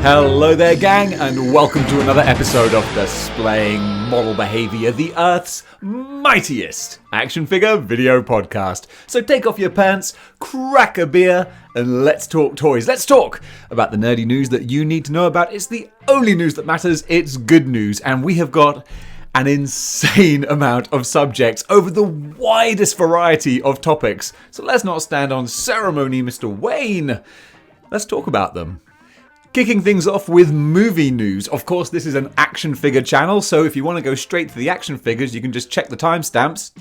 Hello there, gang, and welcome to another episode of Displaying Model Behaviour, the Earth's mightiest action figure video podcast. So take off your pants, crack a beer, and let's talk toys. Let's talk about the nerdy news that you need to know about. It's the only news that matters. It's good news, and we have got an insane amount of subjects over the widest variety of topics. So let's not stand on ceremony, Mr. Wayne. Let's talk about them. Kicking things off with movie news. Of course, this is an action figure channel, so if you want to go straight to the action figures, you can just check the timestamps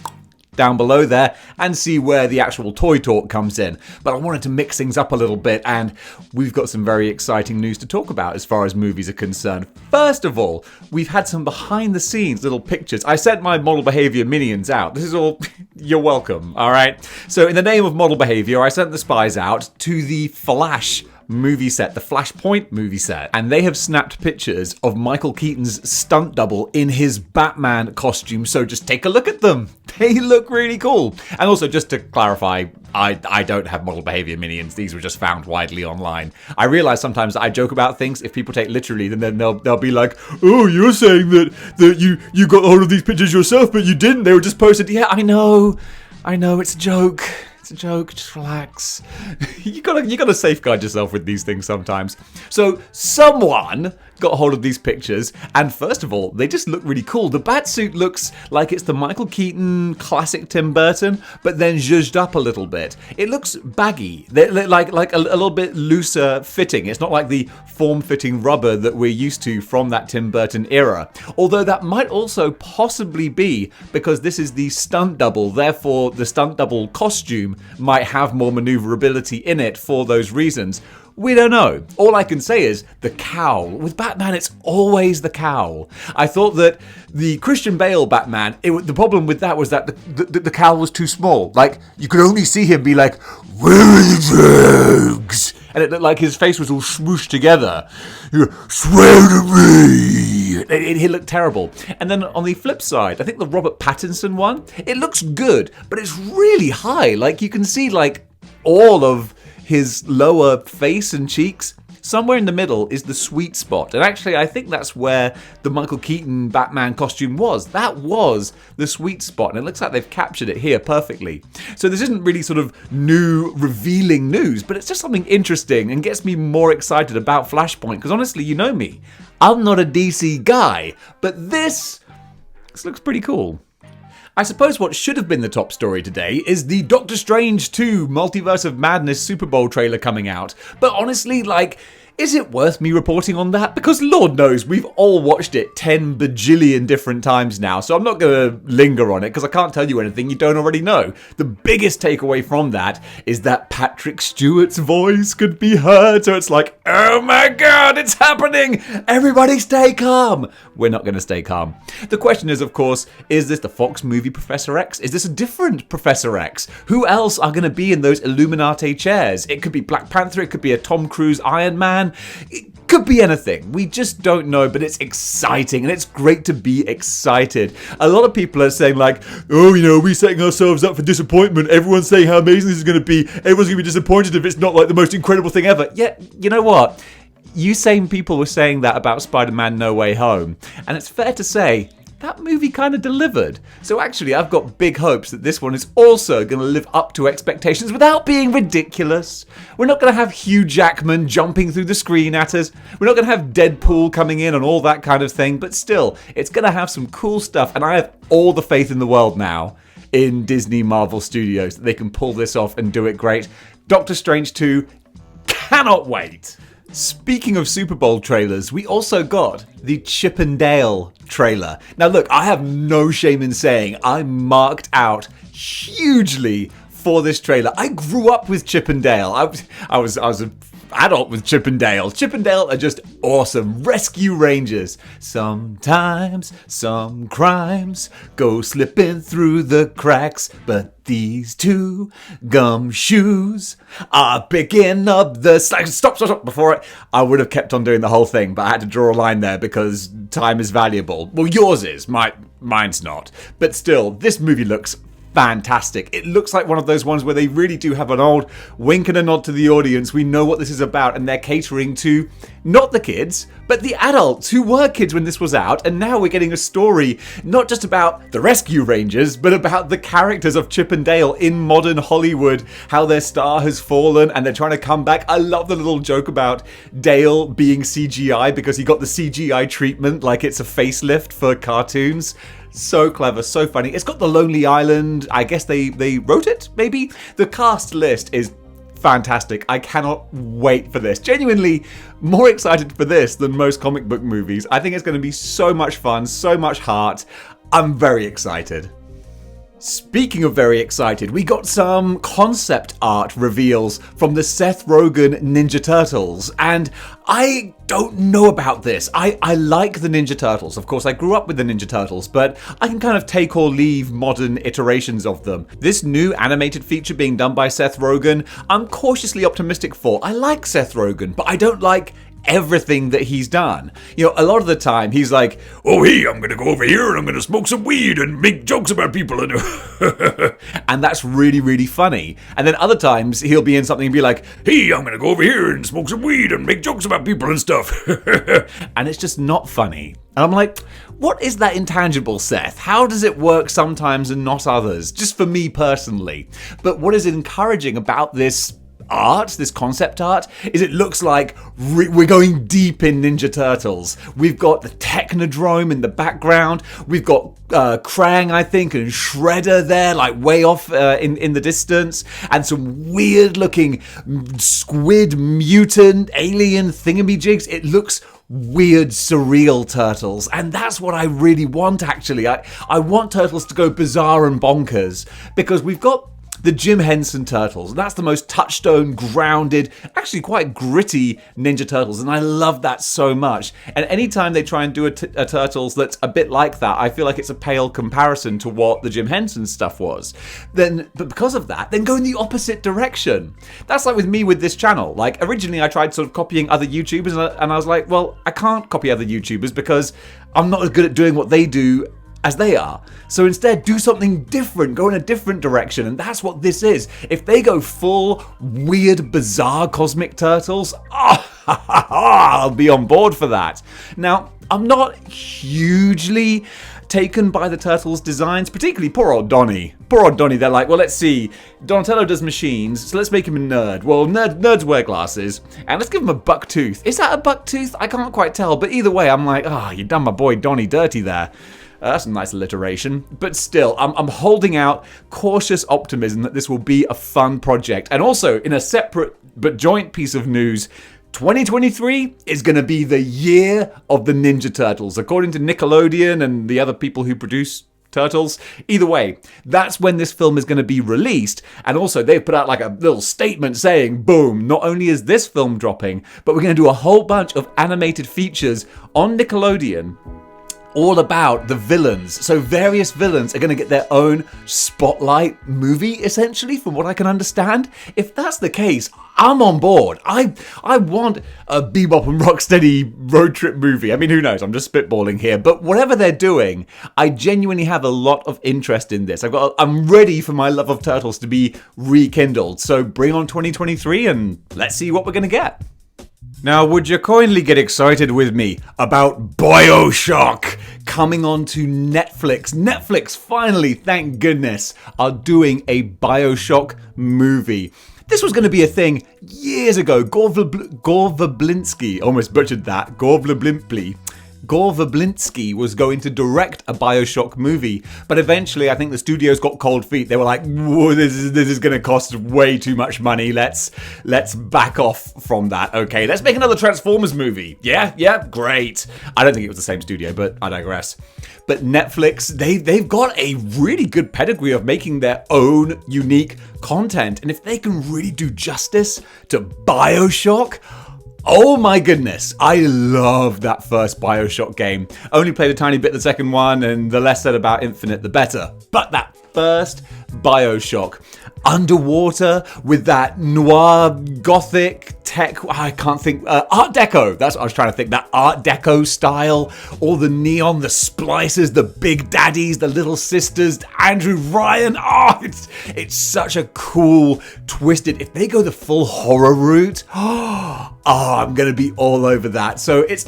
down below there and see where the actual toy talk comes in. But I wanted to mix things up a little bit, and we've got some very exciting news to talk about as far as movies are concerned. First of all, we've had some behind the scenes little pictures. I sent my Model Behaviour minions out. This is all, you're welcome, alright? So in the name of Model Behaviour, I sent the spies out to the Flash movie set, the Flashpoint movie set, and they have snapped pictures of Michael Keaton's stunt double in his Batman costume, so just take a look at them. They look really cool. And also, just to clarify, I don't have Model Behaviour minions. These were just found widely online. I realise sometimes that I joke about things. If people take literally, then they'll be like, oh, you're saying that you got hold of these pictures yourself, but you didn't. They were just posted. Yeah, I know, it's a joke. It's a joke, just relax. You gotta safeguard yourself with these things sometimes. So someone got hold of these pictures, and first of all, they just look really cool. The Batsuit looks like it's the Michael Keaton classic Tim Burton, but then zhuzhed up a little bit. It looks baggy, like a little bit looser fitting. It's not like the form-fitting rubber that we're used to from that Tim Burton era. Although that might also possibly be because this is the stunt double, therefore the stunt double costume might have more maneuverability in it for those reasons. We don't know. All I can say is the cowl. With Batman, it's always the cowl. I thought that the Christian Bale Batman, the problem with that was that the cowl was too small. Like, you could only see him be like, where are the drugs? And it looked like his face was all smooshed together. Swear to me! He looked terrible. And then on the flip side, I think the Robert Pattinson one, it looks good, but it's really high. Like, you can see, like, all of his lower face and cheeks. Somewhere in the middle is the sweet spot. And actually, I think that's where the Michael Keaton Batman costume was. That was the sweet spot. And it looks like they've captured it here perfectly. So this isn't really sort of new, revealing news, but it's just something interesting and gets me more excited about Flashpoint. Because honestly, you know me. I'm not a DC guy, but this looks pretty cool. I suppose what should have been the top story today is the Doctor Strange 2 Multiverse of Madness Super Bowl trailer coming out. But honestly, is it worth me reporting on that? Because Lord knows, we've all watched it 10 bajillion different times now, so I'm not going to linger on it because I can't tell you anything you don't already know. The biggest takeaway from that is that Patrick Stewart's voice could be heard, so it's like, oh my god, it's happening! Everybody stay calm! We're not going to stay calm. The question is, of course, is this the Fox movie Professor X? Is this a different Professor X? Who else are going to be in those Illuminati chairs? It could be Black Panther, it could be a Tom Cruise Iron Man. It could be anything. We just don't know, but it's exciting and it's great to be excited. A lot of people are saying like, oh, we're setting ourselves up for disappointment. Everyone's saying how amazing this is going to be. Everyone's going to be disappointed if it's not like the most incredible thing ever. Yeah, you know what? You same people were saying that about Spider-Man No Way Home. And it's fair to say, that movie kind of delivered. So actually, I've got big hopes that this one is also going to live up to expectations without being ridiculous. We're not going to have Hugh Jackman jumping through the screen at us. We're not going to have Deadpool coming in and all that kind of thing. But still, it's going to have some cool stuff. And I have all the faith in the world now in Disney Marvel Studios that they can pull this off and do it great. Doctor Strange 2, cannot wait. Speaking of Super Bowl trailers, we also got the Chip and Dale trailer. Now look, I have no shame in saying I marked out hugely for this trailer. I grew up with Chip and Dale. I was an adult with Chip and Dale. Chip and Dale are just awesome. Rescue Rangers. Sometimes some crimes go slipping through the cracks, but these two gumshoes are picking up the slack. Stop. Before I would have kept on doing the whole thing, but I had to draw a line there because time is valuable. Well, yours is. Mine's not. But still, this movie looks fantastic. It looks like one of those ones where they really do have an old wink and a nod to the audience. We know what this is about, and they're catering to not the kids, but the adults who were kids when this was out, and now we're getting a story not just about the Rescue Rangers, but about the characters of Chip and Dale in modern Hollywood, how their star has fallen and they're trying to come back. I love the little joke about Dale being CGI because he got the CGI treatment like it's a facelift for cartoons. So clever, so funny. It's got the Lonely Island. I guess they wrote it, maybe? The cast list is fantastic. I cannot wait for this. Genuinely more excited for this than most comic book movies. I think it's going to be so much fun, so much heart. I'm very excited. Speaking of very excited, we got some concept art reveals from the Seth Rogen Ninja Turtles, and I don't know about this. I like the Ninja Turtles. Of course, I grew up with the Ninja Turtles, but I can kind of take or leave modern iterations of them. This new animated feature being done by Seth Rogen, I'm cautiously optimistic for. I like Seth Rogen, but I don't like everything that he's done. You know, a lot of the time he's like, oh, hey, I'm gonna go over here and I'm gonna smoke some weed and make jokes about people and and that's really, really funny. And then other times he'll be in something and be like, hey, I'm gonna go over here and smoke some weed and make jokes about people and stuff. And it's just not funny. And I'm like, what is that intangible, Seth? How does it work sometimes and not others? Just for me personally. But what is encouraging about this art, this concept art, is it looks like we're going deep in Ninja Turtles. We've got the Technodrome in the background. We've got Krang, I think, and Shredder there, like way off in the distance, and some weird looking squid mutant alien thingamajigs. It looks weird, surreal Turtles, and that's what I really want, actually. I want Turtles to go bizarre and bonkers, because we've got the Jim Henson Turtles. That's the most touchstone, grounded, actually quite gritty Ninja Turtles, and I love that so much. And anytime they try and do a Turtles that's a bit like that, I feel like it's a pale comparison to what the Jim Henson stuff was. But because of that, then go in the opposite direction. That's like with me with this channel. Like, originally I tried sort of copying other YouTubers, and I was like, well, I can't copy other YouTubers because I'm not as good at doing what they do as they are. So instead, do something different, go in a different direction, and that's what this is. If they go full weird, bizarre Cosmic Turtles, I'll be on board for that. Now, I'm not hugely taken by the Turtles' designs, particularly poor old Donnie. Poor old Donnie, they're like, well, let's see, Donatello does machines, so let's make him a nerd. Well, nerds wear glasses, and let's give him a buck tooth. Is that a buck tooth? I can't quite tell, but either way, I'm like, you done my boy Donnie dirty there. That's a nice alliteration, but still, I'm holding out cautious optimism that this will be a fun project. And also, in a separate but joint piece of news, 2023 is going to be the year of the Ninja Turtles, according to Nickelodeon and the other people who produce Turtles. Either way, that's when this film is going to be released, and also they've put out like a little statement saying, boom, not only is this film dropping, but we're going to do a whole bunch of animated features on Nickelodeon all about the villains. So various villains are going to get their own spotlight movie, essentially, from what I can understand. If that's the case, I'm on board. I want a Bebop and Rocksteady road trip movie. I mean, who knows? I'm just spitballing here. But whatever they're doing, I genuinely have a lot of interest in this. I'm ready for my love of Turtles to be rekindled. So bring on 2023 and let's see what we're going to get. Now, would you kindly get excited with me about Bioshock coming onto Netflix? Netflix, finally, thank goodness, are doing a Bioshock movie. This was going to be a thing years ago. Gore Verbinski, almost butchered that, Gore Verbinski was going to direct a Bioshock movie, but eventually I think the studios got cold feet. They were like, whoa, this is going to cost way too much money. Let's back off from that. Okay, let's make another Transformers movie. Yeah, great. I don't think it was the same studio, but I digress. But Netflix, they've got a really good pedigree of making their own unique content, and if they can really do justice to Bioshock, oh my goodness, I love that first Bioshock game. Only played a tiny bit the second one, and the less said about Infinite, the better. But that first Bioshock, underwater with that noir, gothic, tech, I can't think, Art Deco, that's what I was trying to think, that Art Deco style, all the neon, the splices, the big daddies, the little sisters, Andrew Ryan, it's such a cool, twisted, if they go the full horror route, I'm going to be all over that. So it's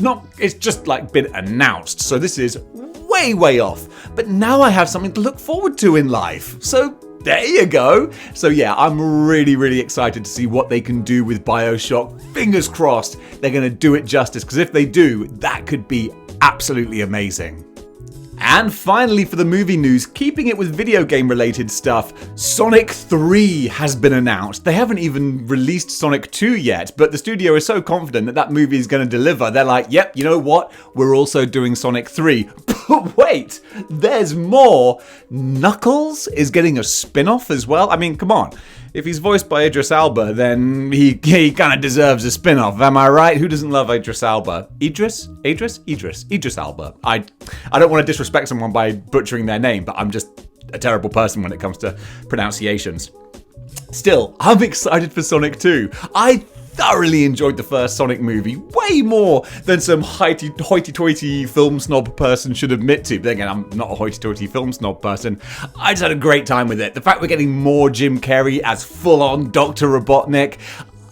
just like been announced, so this is way off, but now I have something to look forward to in life, so there you go. So yeah, I'm really excited to see what they can do with Bioshock. Fingers crossed they're going to do it justice, because if they do, that could be absolutely amazing. And finally, for the movie news, keeping it with video game related stuff, Sonic 3 has been announced. They haven't even released Sonic 2 yet, but the studio is so confident that that movie is going to deliver. They're like, yep, you know what? We're also doing Sonic 3. But wait, there's more. Knuckles is getting a spin-off as well. I mean, come on. If he's voiced by Idris Elba, then he kind of deserves a spin-off. Am I right? Who doesn't love Idris Elba? Idris Elba. I don't want to disrespect someone by butchering their name, but I'm just a terrible person when it comes to pronunciations. Still, I'm excited for Sonic 2. I thoroughly enjoyed the first Sonic movie, way more than some hoity-toity film snob person should admit to. But again, I'm not a hoity-toity film snob person. I just had a great time with it. The fact we're getting more Jim Carrey as full-on Dr. Robotnik,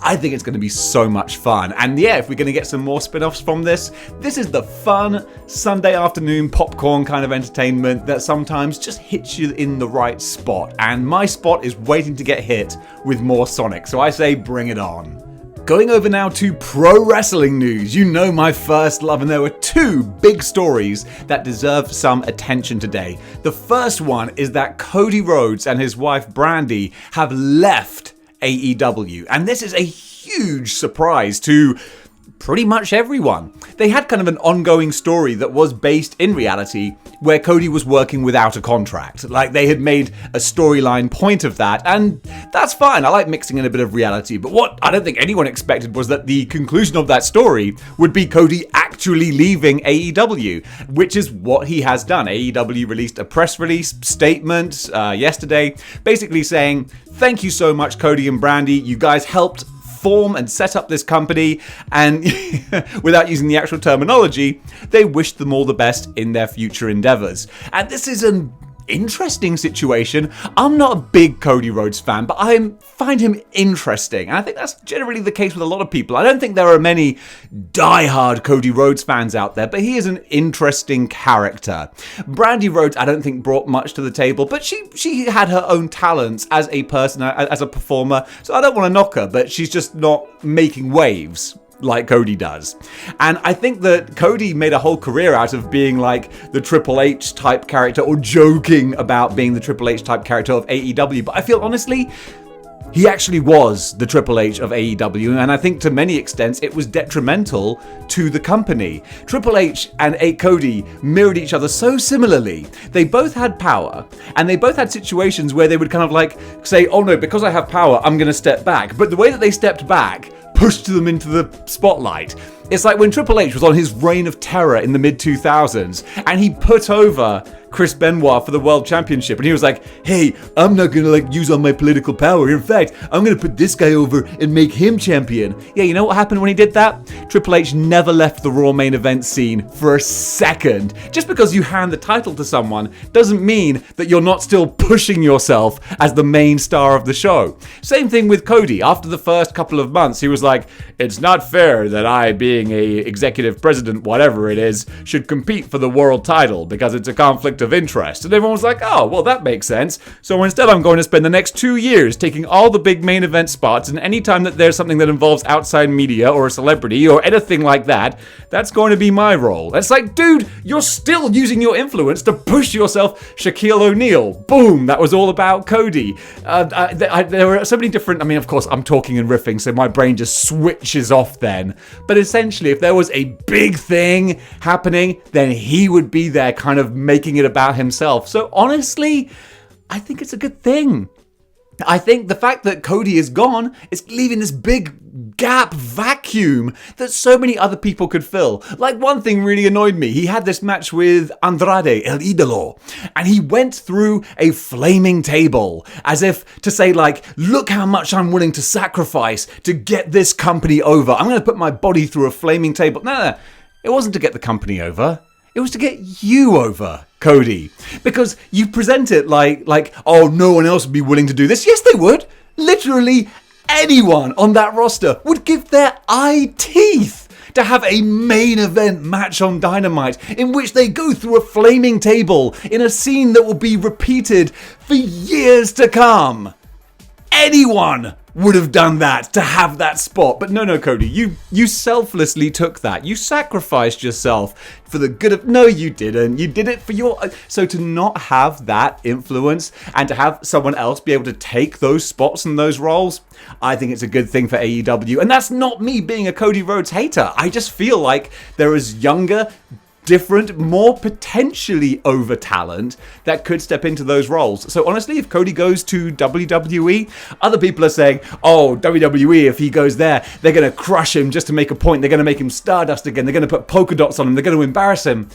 I think it's going to be so much fun. And yeah, if we're going to get some more spin-offs from this is the fun Sunday afternoon popcorn kind of entertainment that sometimes just hits you in the right spot. And my spot is waiting to get hit with more Sonic. So I say bring it on. Going over now to pro wrestling news. You know my first love, and there were two big stories that deserve some attention today. The first one is that Cody Rhodes and his wife Brandy have left AEW, and this is a huge surprise to pretty much everyone. They had kind of an ongoing story that was based in reality where Cody was working without a contract. Like, they had made a storyline point of that, and that's fine. I like mixing in a bit of reality, but what I don't think anyone expected was that the conclusion of that story would be Cody actually leaving AEW, which is what he has done. AEW released a press release statement yesterday, basically saying, thank you so much, Cody and Brandy. You guys helped form and set up this company, and without using the actual terminology, they wished them all the best in their future endeavors. And this is an interesting situation. I'm not a big Cody Rhodes fan, but I find him interesting, and I think that's generally the case with a lot of people. I don't think there are many die-hard Cody Rhodes fans out there, but he is an interesting character. Brandy Rhodes, I don't think, brought much to the table, but she had her own talents as a person, as a performer, so I don't want to knock her, but she's just not making waves like Cody does. And I think that Cody made a whole career out of being like the Triple H type character, or joking about being the Triple H type character of AEW, but I feel honestly he actually was the Triple H of AEW, and I think to many extents it was detrimental to the company. Triple H and Cody mirrored each other so similarly. They both had power, and they both had situations where they would kind of like say, oh no, because I have power, I'm going to step back. But the way that they stepped back pushed them into the spotlight. It's like when Triple H was on his reign of terror in the mid-2000s, and he put over Chris Benoit for the World Championship, and he was like, hey, I'm not gonna use all my political power. In fact, I'm gonna put this guy over and make him champion. Yeah, you know what happened when he did that? Triple H never left the Raw main event scene for a second. Just because you hand the title to someone doesn't mean that you're not still pushing yourself as the main star of the show. Same thing with Cody. After the first couple of months, he was like, it's not fair that I, being a executive president, whatever it is, should compete for the world title because it's a conflict of interest. And everyone was like, oh, well, that makes sense. So instead, I'm going to spend the next 2 years taking all the big main event spots, and anytime that there's something that involves outside media or a celebrity or anything like that, that's going to be my role. It's like, dude, you're still using your influence to push yourself. Shaquille O'Neal, boom, that was all about Cody. There were so many different, of course, I'm talking and riffing, so my brain just switches off then. But essentially, if there was a big thing happening, then he would be there kind of making it about himself. So honestly, I think it's a good thing. I think the fact that Cody is gone is leaving this big gap, vacuum that so many other people could fill. Like, one thing really annoyed me. He had this match with Andrade, El Idolo, and he went through a flaming table as if to say, like, look how much I'm willing to sacrifice to get this company over. I'm going to put my body through a flaming table. No. It wasn't to get the company over. It was to get you over, Cody. Because you present it like, oh, no one else would be willing to do this. Yes, they would. Literally anyone on that roster would give their eye teeth to have a main event match on Dynamite in which they go through a flaming table in a scene that will be repeated for years to come. Anyone would have done that to have that spot. But no, Cody, you selflessly took that. You sacrificed yourself for the good of... No, you didn't. You did it for your... So to not have that influence and to have someone else be able to take those spots and those roles, I think it's a good thing for AEW. And that's not me being a Cody Rhodes hater. I just feel like there is younger, different, more potentially over talent that could step into those roles. So honestly, if Cody goes to WWE, other people are saying, oh, WWE, if he goes there, they're going to crush him just to make a point. They're going to make him Stardust again. They're going to put polka dots on him. They're going to embarrass him.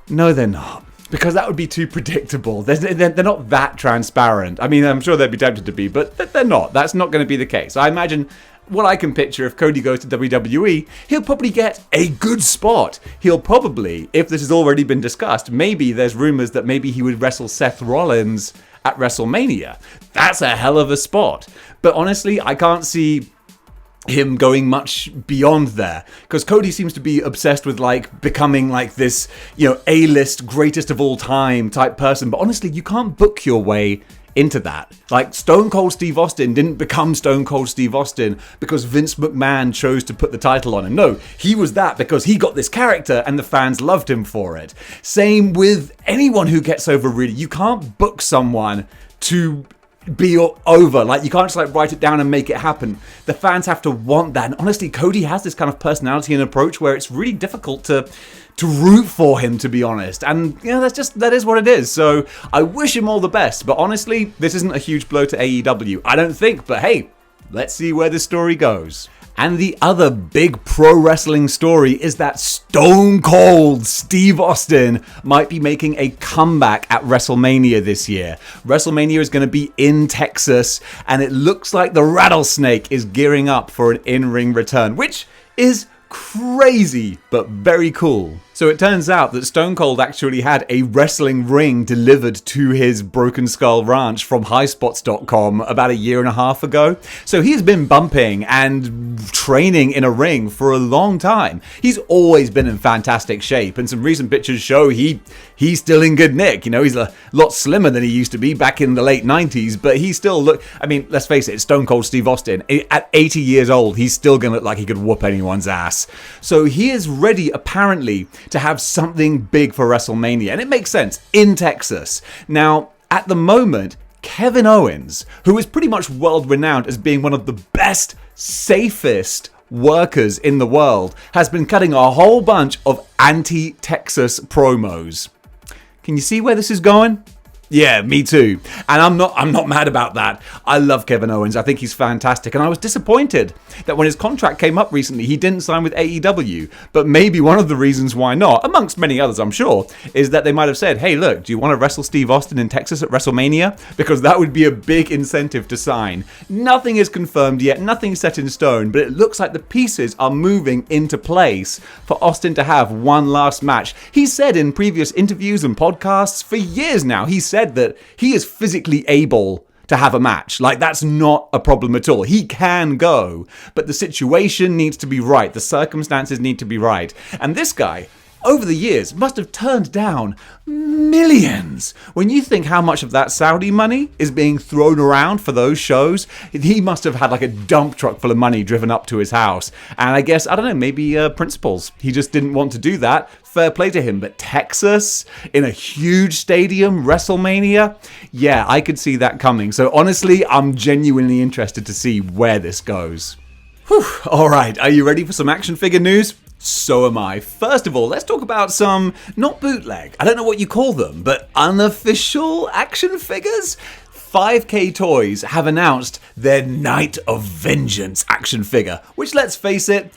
No, they're not. Because that would be too predictable. They're not that transparent. I mean, I'm sure they'd be tempted to be, but they're not. That's not going to be the case. I imagine... What I can picture, if Cody goes to WWE, he'll probably get a good spot. He'll probably, if this has already been discussed, maybe there's rumors that maybe he would wrestle Seth Rollins at WrestleMania. That's a hell of a spot. But honestly, I can't see him going much beyond there, because Cody seems to be obsessed with like becoming like this, A-list greatest of all time type person. But honestly, you can't book your way into that. Like, Stone Cold Steve Austin didn't become Stone Cold Steve Austin because Vince McMahon chose to put the title on him. No, he was that because he got this character and the fans loved him for it. Same with anyone who gets over, really. You can't book someone to be over. Like, you can't just like write it down and make it happen. The fans have to want that. And honestly, Cody has this kind of personality and approach where it's really difficult to root for him, to be honest. And that is what it is. So I wish him all the best. But honestly, this isn't a huge blow to AEW, I don't think. But hey, let's see where this story goes. And the other big pro wrestling story is that Stone Cold Steve Austin might be making a comeback at WrestleMania this year. WrestleMania is going to be in Texas, and it looks like the Rattlesnake is gearing up for an in-ring return, which is crazy, but very cool. So it turns out that Stone Cold actually had a wrestling ring delivered to his Broken Skull Ranch from highspots.com about a year and a half ago. So he's been bumping and training in a ring for a long time. He's always been in fantastic shape, and some recent pictures show he's still in good nick. He's a lot slimmer than he used to be back in the late 90s, but he still let's face it, it's Stone Cold Steve Austin. At 80 years old, he's still going to look like he could whoop anyone's ass. So he is ready, apparently, to have something big for WrestleMania. And it makes sense, in Texas. Now, at the moment, Kevin Owens, who is pretty much world-renowned as being one of the best, safest workers in the world, has been cutting a whole bunch of anti-Texas promos. Can you see where this is going? Yeah, me too. And I'm not mad about that. I love Kevin Owens. I think he's fantastic. And I was disappointed that when his contract came up recently, he didn't sign with AEW. But maybe one of the reasons why not, amongst many others, I'm sure, is that they might have said, hey, look, do you want to wrestle Steve Austin in Texas at WrestleMania? Because that would be a big incentive to sign. Nothing is confirmed yet, nothing's set in stone, but it looks like the pieces are moving into place for Austin to have one last match. He said in previous interviews and podcasts for years now, he said that he is physically able to have a match. Like, that's not a problem at all. He can go, but the situation needs to be right. The circumstances need to be right. And this guy, over the years, must have turned down millions. When you think how much of that Saudi money is being thrown around for those shows, he must have had like a dump truck full of money driven up to his house. And I guess, I don't know, maybe principles. He just didn't want to do that. Fair play to him. But Texas, in a huge stadium, WrestleMania, yeah, I could see that coming. So honestly, I'm genuinely interested to see where this goes. Whew. All right, are you ready for some action figure news? So am I. First of all, let's talk about some, not bootleg, I don't know what you call them, but unofficial action figures? 5K Toys have announced their Night of Vengeance action figure, which, let's face it,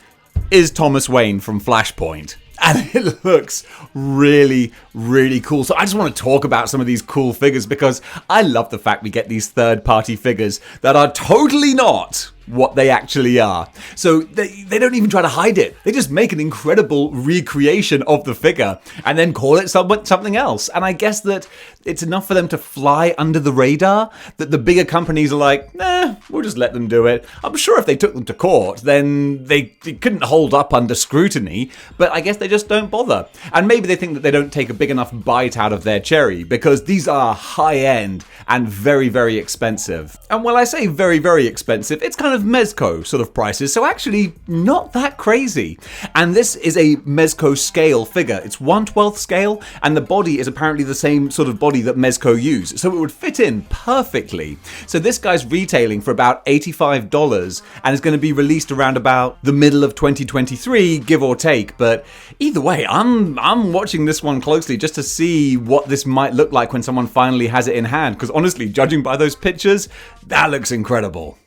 is Thomas Wayne from Flashpoint. And it looks really, really cool. So I just want to talk about some of these cool figures because I love the fact we get these third-party figures that are totally not what they actually are. So they don't even try to hide it. They just make an incredible recreation of the figure and then call it something else. And I guess that it's enough for them to fly under the radar that the bigger companies are like, nah, we'll just let them do it. I'm sure if they took them to court, then they couldn't hold up under scrutiny, but I guess they just don't bother. And maybe they think that they don't take a big enough bite out of their cherry because these are high-end and very, very expensive. And when I say very, very expensive, it's kind of Mezco sort of prices, so actually not that crazy. And this is a Mezco scale figure. It's 1/12 scale, and the body is apparently the same sort of body that Mezco use, so it would fit in perfectly. So this guy's retailing for about $85 and is going to be released around about the middle of 2023, give or take. But either way, I'm watching this one closely just to see what this might look like when someone finally has it in hand, because honestly, judging by those pictures, that looks incredible.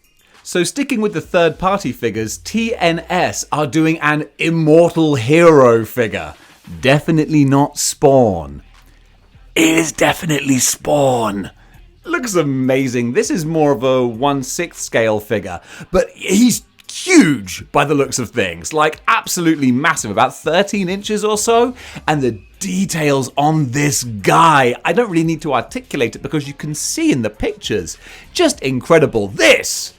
So sticking with the third-party figures, TNS are doing an Immortal Hero figure. Definitely not Spawn. It is definitely Spawn. Looks amazing. This is more of a 1/6 scale figure, but he's huge by the looks of things. Like absolutely massive, about 13 inches or so. And the details on this guy, I don't really need to articulate it because you can see in the pictures. Just incredible. This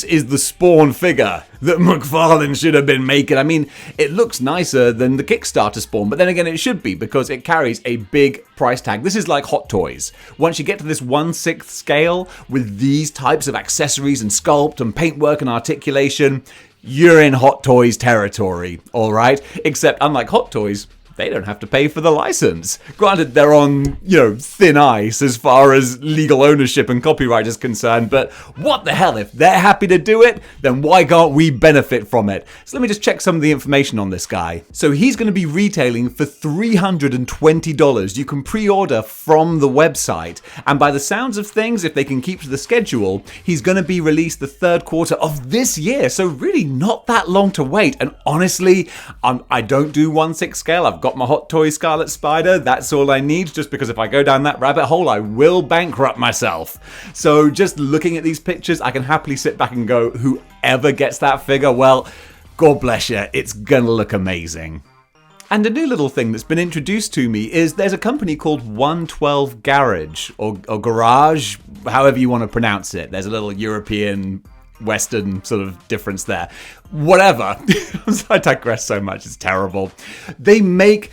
is the Spawn figure that McFarlane should have been making. I mean, it looks nicer than the Kickstarter Spawn, but then again, it should be because it carries a big price tag. This is like Hot Toys. Once you get to this 1/6 scale with these types of accessories and sculpt and paintwork and articulation, you're in Hot Toys territory, all right? Except unlike Hot Toys, they don't have to pay for the license. Granted, they're on, thin ice as far as legal ownership and copyright is concerned, but what the hell? If they're happy to do it, then why can't we benefit from it? So let me just check some of the information on this guy. So he's going to be retailing for $320. You can pre-order from the website, and by the sounds of things, if they can keep to the schedule, he's going to be released the third quarter of this year, so really not that long to wait. And honestly, I don't do 1/6 scale. I've got my Hot Toy Scarlet Spider. That's all I need, just because if I go down that rabbit hole, I will bankrupt myself. So just looking at these pictures, I can happily sit back and go, whoever gets that figure, well, God bless you, it's gonna look amazing. And a new little thing that's been introduced to me is there's a company called 112 Garage, or Garage, however you want to pronounce it. There's a little European Western sort of difference there. Whatever. I digress so much, it's terrible. They make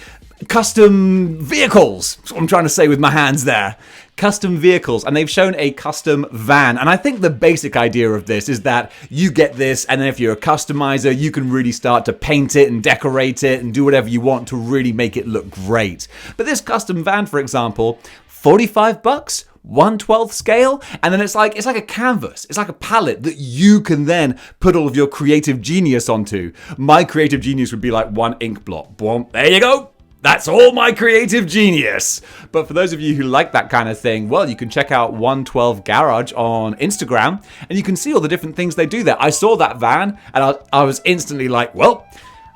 custom vehicles. That's what I'm trying to say with my hands there. Custom vehicles, and they've shown a custom van. And I think the basic idea of this is that you get this, and then if you're a customizer, you can really start to paint it and decorate it and do whatever you want to really make it look great. But this custom van, for example, $45, 1/12 scale, and then it's like a canvas. It's like a palette that you can then put all of your creative genius onto. My creative genius would be like one ink blot. Boom, there you go. That's all my creative genius. But for those of you who like that kind of thing, well, you can check out 112 Garage on Instagram, and you can see all the different things they do there. I saw that van, and I was instantly like, well,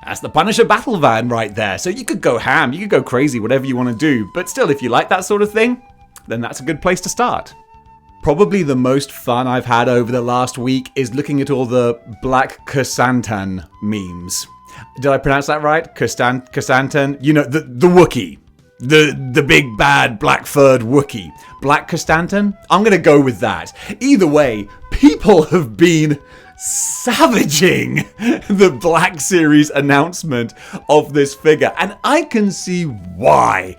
that's the Punisher battle van right there. So you could go ham, you could go crazy, whatever you want to do. But still, if you like that sort of thing, then that's a good place to start. Probably the most fun I've had over the last week is looking at all the Black Krrsantan memes. Did I pronounce that right? Krrsantan? You know, the Wookiee. The big bad black furred Wookiee. Black Krrsantan? I'm going to go with that. Either way, people have been savaging the Black Series announcement of this figure. And I can see why.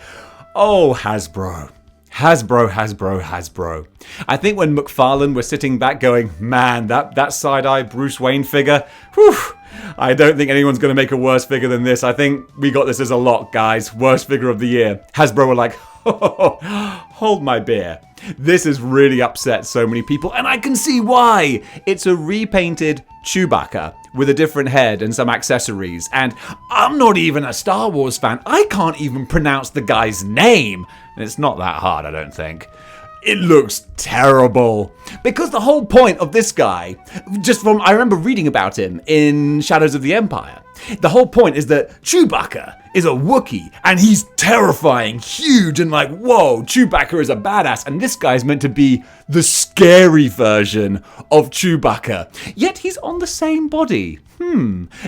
Oh, Hasbro. Hasbro. I think when McFarlane was sitting back going, man, that side-eye Bruce Wayne figure, whew, I don't think anyone's going to make a worse figure than this. I think we got this as a lot, guys. Worst figure of the year. Hasbro were like, hold my beer. This has really upset so many people, and I can see why. It's a repainted Chewbacca with a different head and some accessories, and I'm not even a Star Wars fan. I can't even pronounce the guy's name, and it's not that hard, I don't think. it looks terrible. Because the whole point of this guy, I remember reading about him in Shadows of the Empire. The whole point is that Chewbacca is a Wookiee, and he's terrifying, huge, and like, whoa, Chewbacca is a badass, and this guy's meant to be the scary version of Chewbacca. Yet he's on the same body.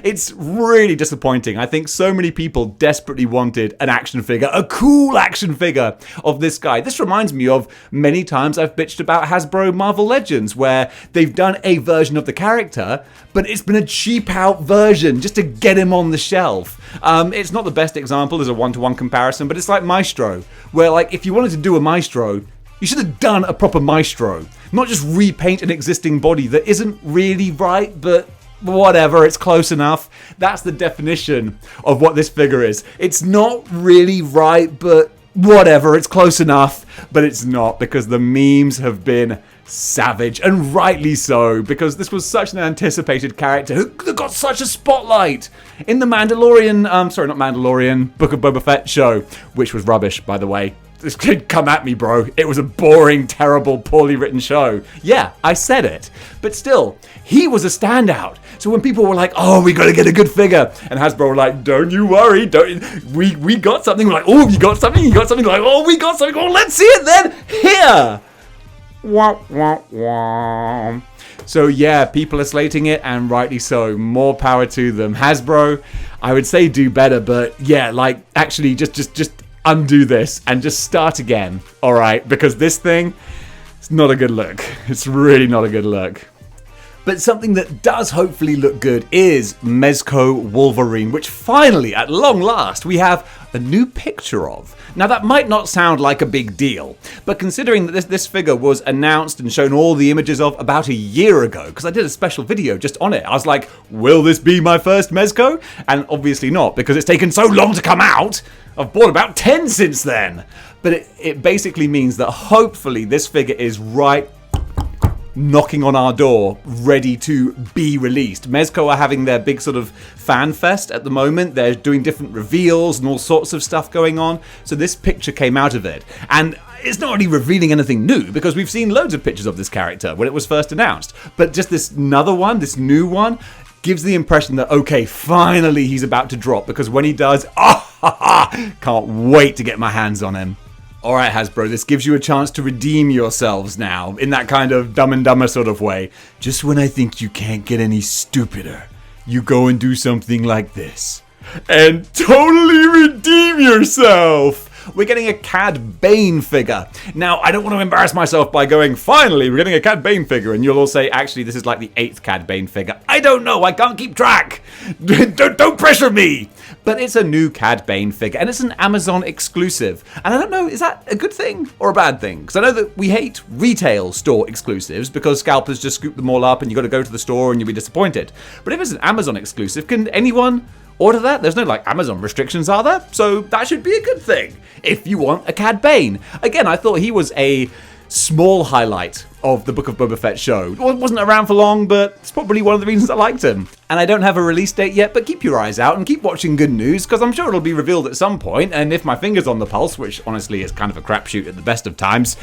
It's really disappointing. I think so many people desperately wanted an action figure, a cool action figure of this guy. This reminds me of many times I've bitched about Hasbro Marvel Legends, where they've done a version of the character, but it's been a cheap out version just to get him on the shelf. It's not the best example as a one-to-one comparison, but it's like Maestro, where like if you wanted to do a Maestro, you should have done a proper Maestro, not just repaint an existing body that isn't really right, but whatever, it's close enough. That's the definition of what this figure is. It's not really right, but whatever, it's close enough, but it's not, because the memes have been savage, and rightly so, because this was such an anticipated character who got such a spotlight in the Book of Boba Fett show, which was rubbish, by the way. This kid, come at me, bro. It was a boring, terrible, poorly written show. Yeah, I said it. But still, he was a standout. So when people were like, oh, we gotta get a good figure, and Hasbro were like, don't you worry, we got something. We're like, oh, you got something? You got something? Like, oh, we got something. Oh, let's see it then. Here. Wah, wah, wah. So yeah, people are slating it, and rightly so. More power to them. Hasbro, I would say do better, but yeah, like, actually just undo this and just start again, alright? Because this thing, it's not a good look. It's really not a good look. But something that does hopefully look good is Mezco Wolverine, which finally, at long last, we have a new picture of. Now that might not sound like a big deal, but considering that this figure was announced and shown all the images of about a year ago, because I did a special video just on it, I was like, will this be my first Mezco? And obviously not, because it's taken so long to come out. I've bought about 10 since then. But it basically means that hopefully this figure is right knocking on our door, ready to be released. Mezco are having their big sort of fan fest at the moment. They're doing different reveals and all sorts of stuff going on. So this picture came out of it. And it's not really revealing anything new, because we've seen loads of pictures of this character when it was first announced. But just this new one, gives the impression that, okay, finally he's about to drop, because when he does, can't wait to get my hands on him. Alright, Hasbro, this gives you a chance to redeem yourselves now, in that kind of Dumb and Dumber sort of way. Just when I think you can't get any stupider, you go and do something like this. And totally redeem yourself! We're getting a Cad Bane figure. Now, I don't want to embarrass myself by going, finally, we're getting a Cad Bane figure, and you'll all say, actually, this is like the 8th Cad Bane figure. I don't know, I can't keep track. Don't pressure me. But it's a new Cad Bane figure, and it's an Amazon exclusive. And I don't know, is that a good thing or a bad thing? Because I know that we hate retail store exclusives, because scalpers just scoop them all up, and you got to go to the store and you'll be disappointed. But if it's an Amazon exclusive, can anyone order that? There's no like Amazon restrictions, are there? So that should be a good thing if you want a Cad Bane. Again, I thought he was a small highlight of the Book of Boba Fett show. Wasn't around for long, but it's probably one of the reasons I liked him. And I don't have a release date yet, but keep your eyes out and keep watching Good News, because I'm sure it'll be revealed at some point, and if my finger's on the pulse, which honestly is kind of a crapshoot at the best of times,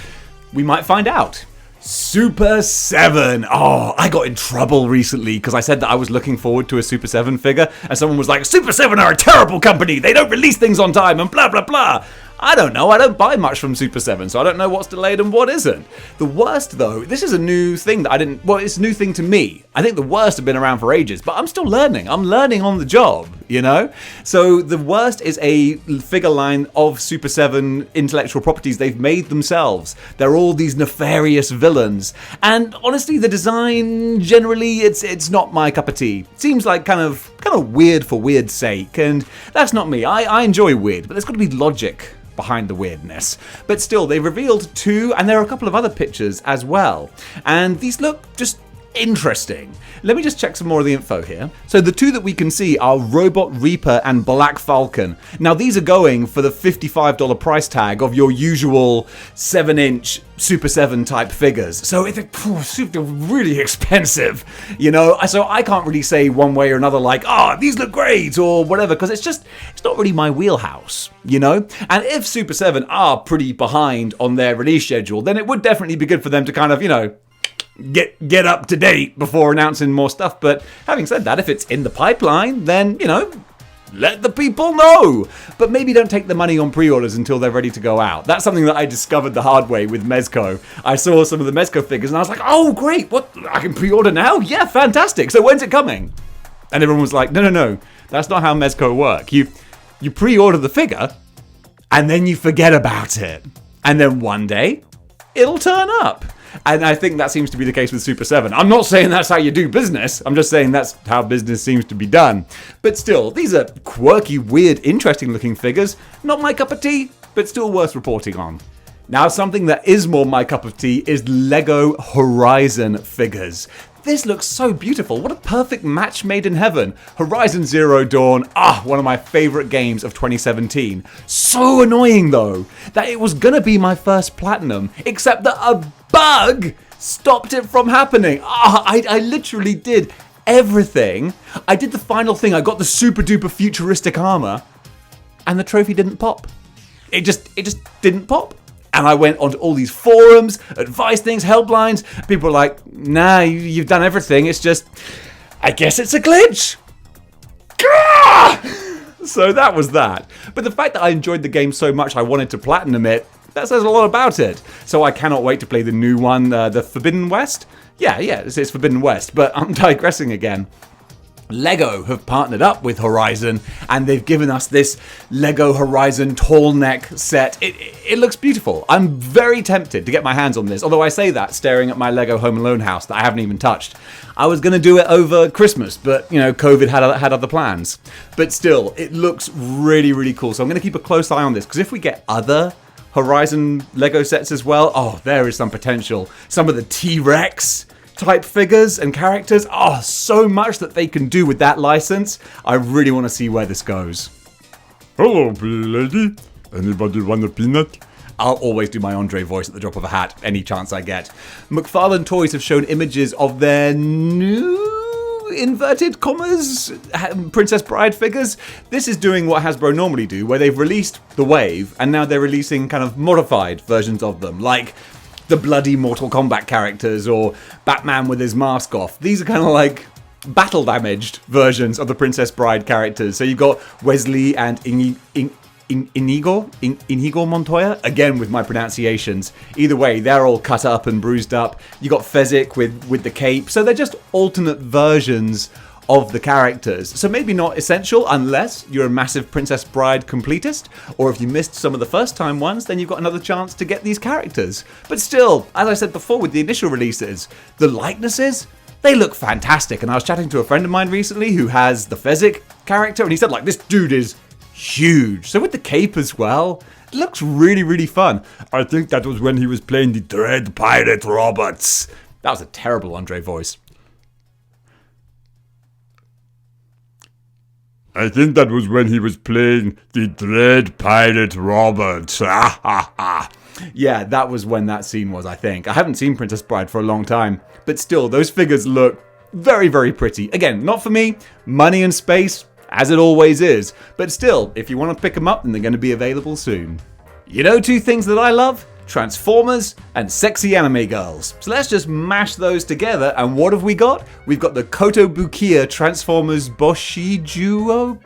we might find out. Super 7. Oh, I got in trouble recently because I said that I was looking forward to a Super 7 figure, and someone was like, Super 7 are a terrible company, they don't release things on time, and blah blah blah. I don't know, I don't buy much from Super 7, so I don't know what's delayed and what isn't. The worst though, this is a new thing that it's a new thing to me. I think the worst have been around for ages, but I'm still learning. I'm learning on the job, you know? So the worst is a figure line of Super 7 intellectual properties they've made themselves. They're all these nefarious villains. And honestly, the design, generally, it's not my cup of tea. It seems like kind of weird for weird's sake, and that's not me. I enjoy weird, but there's got to be logic behind the weirdness. But still, they revealed 2, and there are a couple of other pictures as well. And these look just Interesting. Let me just check some more of the info here. So the two that we can see are Robot Reaper and Black Falcon. Now these are going for the $55 price tag of your usual 7-inch Super 7 type figures. So it's really expensive, you know? So I can't really say one way or another like, these look great or whatever, because it's not really my wheelhouse, you know? And if Super 7 are pretty behind on their release schedule, then it would definitely be good for them to kind of, you know, get up to date before announcing more stuff. But having said that, if it's in the pipeline, then, you know, let the people know. But maybe don't take the money on pre-orders until they're ready to go out. That's something that I discovered the hard way with Mezco. I saw some of the Mezco figures and I was like, oh great, what, I can pre-order now? Yeah, fantastic. So when's it coming? And everyone was like, no, that's not how Mezco work. You pre-order the figure and then you forget about it. And then one day, it'll turn up. And I think that seems to be the case with Super 7. I'm not saying that's how you do business. I'm just saying that's how business seems to be done. But still, these are quirky, weird, interesting looking figures. Not my cup of tea, but still worth reporting on. Now, something that is more my cup of tea is Lego Horizon figures. This looks so beautiful. What a perfect match made in heaven. Horizon Zero Dawn, one of my favorite games of 2017. So annoying though, that it was gonna be my first platinum, except that a bug stopped it from happening. I literally did everything. I did the final thing. I got the super duper futuristic armor and the trophy didn't pop. It just didn't pop. And I went onto all these forums, advice things, helplines. People were like, nah, you've done everything. It's just, I guess it's a glitch. So that was that. But the fact that I enjoyed the game so much I wanted to platinum it, that says a lot about it. So I cannot wait to play the new one, the Forbidden West. Yeah, it's Forbidden West, but I'm digressing again. Lego have partnered up with Horizon and they've given us this Lego Horizon tall neck set. It looks beautiful. I'm very tempted to get my hands on this, although I say that staring at my Lego Home Alone house that I haven't even touched. I was going to do it over Christmas, but you know, COVID had other plans. But still, it looks really, really cool. So I'm going to keep a close eye on this, because if we get other Horizon Lego sets as well, there is some potential. Some of the T-Rex type figures and characters, so much that they can do with that license. I really want to see where this goes. Hello, lady. Anybody want a peanut? I'll always do my Andre voice at the drop of a hat, any chance I get. McFarlane Toys have shown images of their new, inverted commas, Princess Bride figures. This is doing what Hasbro normally do, where they've released the wave, and now they're releasing kind of modified versions of them, like the bloody Mortal Kombat characters or Batman with his mask off. These are kind of like battle damaged versions of the Princess Bride characters. So you've got Wesley and Inigo Montoya, again with my pronunciations. Either way, they're all cut up and bruised up. You got Fezzik with the cape. So they're just alternate versions of the characters. So maybe not essential unless you're a massive Princess Bride completist, or if you missed some of the first time ones, then you've got another chance to get these characters. But still, as I said before with the initial releases, the likenesses, they look fantastic. And I was chatting to a friend of mine recently who has the Fezzik character, and he said, like, this dude is huge. So with the cape as well, it looks really, really fun. I think that was when he was playing the Dread Pirate Robots. That was a terrible Andre voice. I think that was when he was playing the Dread Pirate Robots. Yeah, that was when that scene was, I think. I haven't seen Princess Bride for a long time, but still, those figures look very, very pretty. Again, not for me, money and space, as it always is. But still, if you want to pick them up, then they're going to be available soon. You know two things that I love? Transformers and sexy anime girls. So let's just mash those together, and what have we got? We've got the Kotobukiya Transformers Boshiju.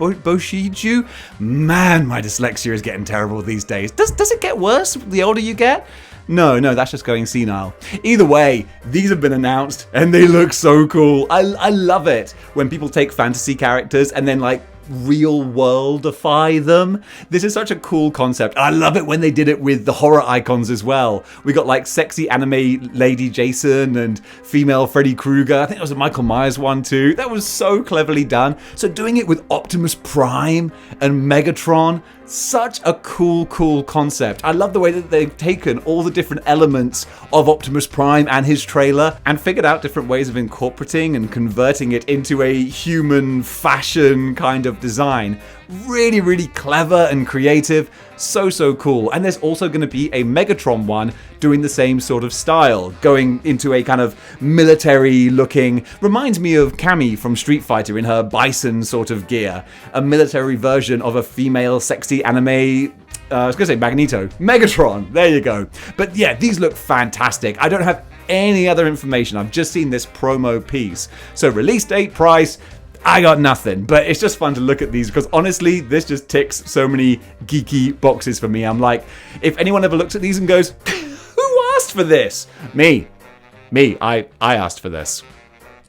Man, my dyslexia is getting terrible these days. Does it get worse the older you get? No, that's just going senile. Either way, these have been announced and they look so cool. I love it when people take fantasy characters and then like real worldify them. This is such a cool concept. I love it when they did it with the horror icons as well. We got like sexy anime Lady Jason and female Freddy Krueger. I think it was a Michael Myers one too. That was so cleverly done. So doing it with Optimus Prime and Megatron, such a cool concept. I love the way that they've taken all the different elements of Optimus Prime and his trailer and figured out different ways of incorporating and converting it into a human fashion kind of design. Really clever and creative. So cool. And there's also going to be a Megatron one doing the same sort of style, going into a kind of military looking, reminds me of Cammy from Street Fighter in her bison sort of gear. A military version of a female sexy anime, I was going to say Magneto. Megatron, there you go. But yeah, these look fantastic. I don't have any other information. I've just seen this promo piece. So release date, price, I got nothing, but it's just fun to look at these because honestly, this just ticks so many geeky boxes for me. I'm like, if anyone ever looks at these and goes, who asked for this? Me, I asked for this.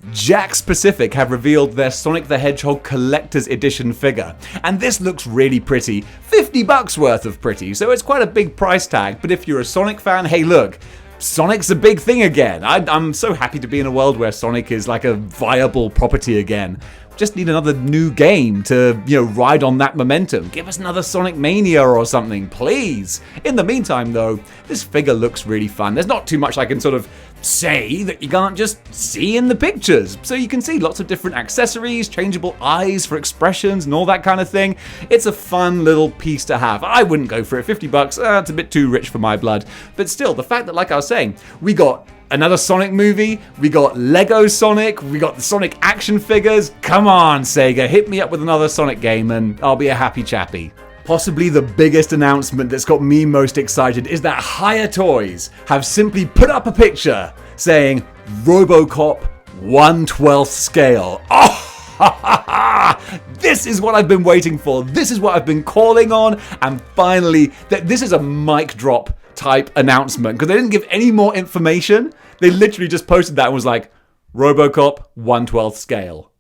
Jakks Pacific have revealed their Sonic the Hedgehog Collector's Edition figure, and this looks really pretty. $50 worth of pretty, so it's quite a big price tag, but if you're a Sonic fan, hey look, Sonic's a big thing again. I'm so happy to be in a world where Sonic is like a viable property again. Just need another new game to, ride on that momentum. Give us another Sonic Mania or something, please. In the meantime, though, this figure looks really fun. There's not too much I can sort of say that you can't just see in the pictures. So you can see lots of different accessories, changeable eyes for expressions and all that kind of thing. It's a fun little piece to have. I wouldn't go for it. $50, it's a bit too rich for my blood. But still, the fact that, like I was saying, we got another Sonic movie, we got Lego Sonic, we got the Sonic action figures. Come on, Sega, hit me up with another Sonic game and I'll be a happy chappy. Possibly the biggest announcement that's got me most excited is that Hiya Toys have simply put up a picture saying Robocop 1/12 scale. Oh! This is what I've been waiting for. This is what I've been calling on. And finally, this is a mic drop type announcement because they didn't give any more information. They literally just posted that and was like, Robocop 1/12 scale.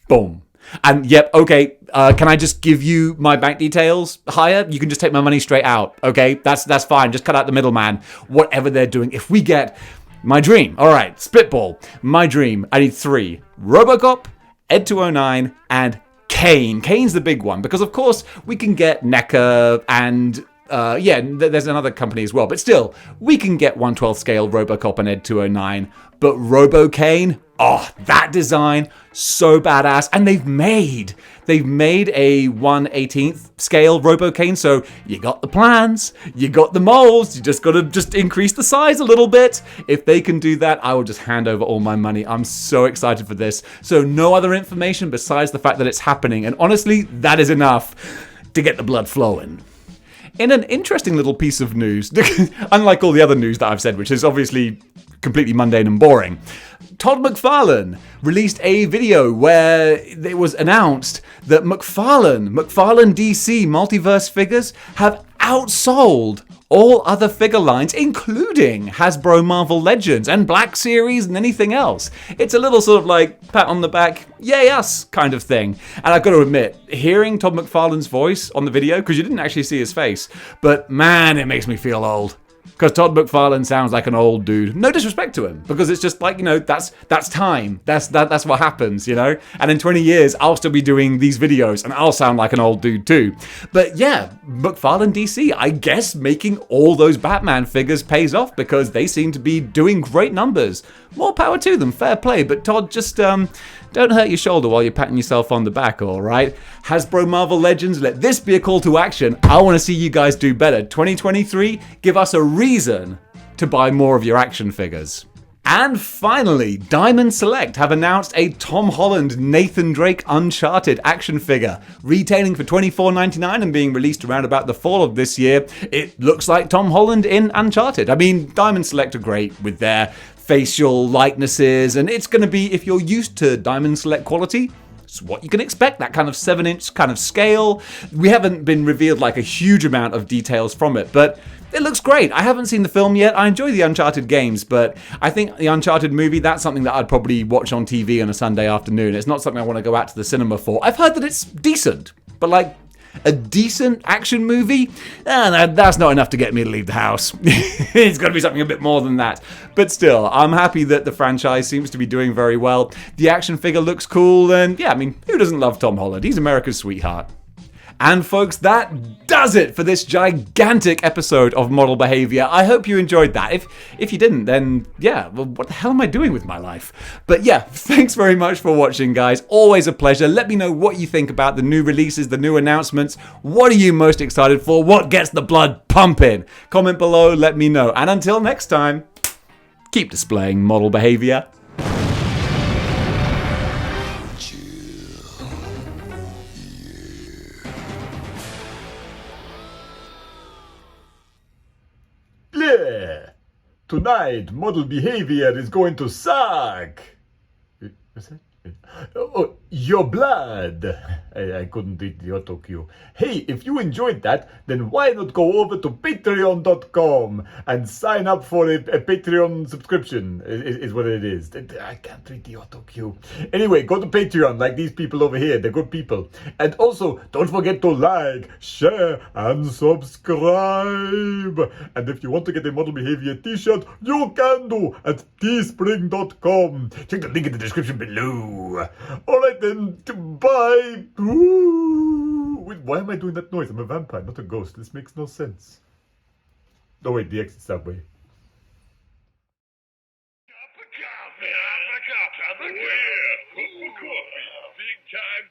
Boom. And yep, okay, can I just give you my bank details, Hiya? You can just take my money straight out, okay? That's fine. Just cut out the middleman. Whatever they're doing. If we get my dream, all right, spitball, my dream, I need 3. Robocop, Ed209, and Kane. Kane's the big one because, of course, we can get NECA and... there's another company as well, but still, we can get 1/12 scale Robocop and Ed209, but Robo-Kane, that design, so badass, and they've made a 1/18 scale Robo-Kane, so you got the plans, you got the molds, you just gotta increase the size a little bit. If they can do that, I will just hand over all my money. I'm so excited for this. So no other information besides the fact that it's happening, and honestly, that is enough to get the blood flowing. In an interesting little piece of news, unlike all the other news that I've said, which is obviously completely mundane and boring, Todd McFarlane released a video where it was announced that McFarlane DC multiverse figures have outsold all other figure lines, including Hasbro Marvel Legends and Black Series and anything else. It's a little sort of like pat on the back, yay us kind of thing. And I've got to admit, hearing Todd McFarlane's voice on the video, because you didn't actually see his face, but man, it makes me feel old. Because Todd McFarlane sounds like an old dude. No disrespect to him, because it's just like, that's time. That's what happens, And in 20 years, I'll still be doing these videos, and I'll sound like an old dude too. But yeah, McFarlane DC, I guess making all those Batman figures pays off, because they seem to be doing great numbers. More power to them, fair play. But Todd, just don't hurt your shoulder while you're patting yourself on the back, all right? Hasbro Marvel Legends, let this be a call to action. I want to see you guys do better. 2023, give us a reason to buy more of your action figures. And finally, Diamond Select have announced a Tom Holland Nathan Drake Uncharted action figure, retailing for $24.99 and being released around about the fall of this year. It looks like Tom Holland in Uncharted. I mean, Diamond Select are great with their facial likenesses, and it's going to be, if you're used to Diamond Select quality, it's what you can expect, that kind of 7-inch kind of scale. We haven't been revealed like a huge amount of details from it, but it looks great. I haven't seen the film yet. I enjoy the Uncharted games, but I think the Uncharted movie, that's something that I'd probably watch on TV on a Sunday afternoon. It's not something I want to go out to the cinema for. I've heard that it's decent, but like a decent action movie? That's not enough to get me to leave the house. It's got to be something a bit more than that. But still, I'm happy that the franchise seems to be doing very well. The action figure looks cool, and yeah, I mean, who doesn't love Tom Holland? He's America's sweetheart. And folks, that does it for this gigantic episode of Model Behaviour. I hope you enjoyed that. If you didn't, then yeah, well, what the hell am I doing with my life? But yeah, thanks very much for watching, guys. Always a pleasure. Let me know what you think about the new releases, the new announcements. What are you most excited for? What gets the blood pumping? Comment below, let me know. And until next time, keep displaying model behaviour. Tonight, model behavior is going to suck. What's that? Oh, your blood. I couldn't read the auto cue. Hey, if you enjoyed that, then why not go over to patreon.com and sign up for a Patreon subscription, is what it is. I can't read the auto cue. Anyway, go to Patreon like these people over here. They're good people. And also, don't forget to like, share, and subscribe. And if you want to get a Model Behavior t-shirt, you can do at teespring.com. Check the link in the description below. Alright then, bye. Ooh. Wait, why am I doing that noise? I'm a vampire, not a ghost. This makes no sense. Oh wait, the exit's that way. Cup of coffee. Big time.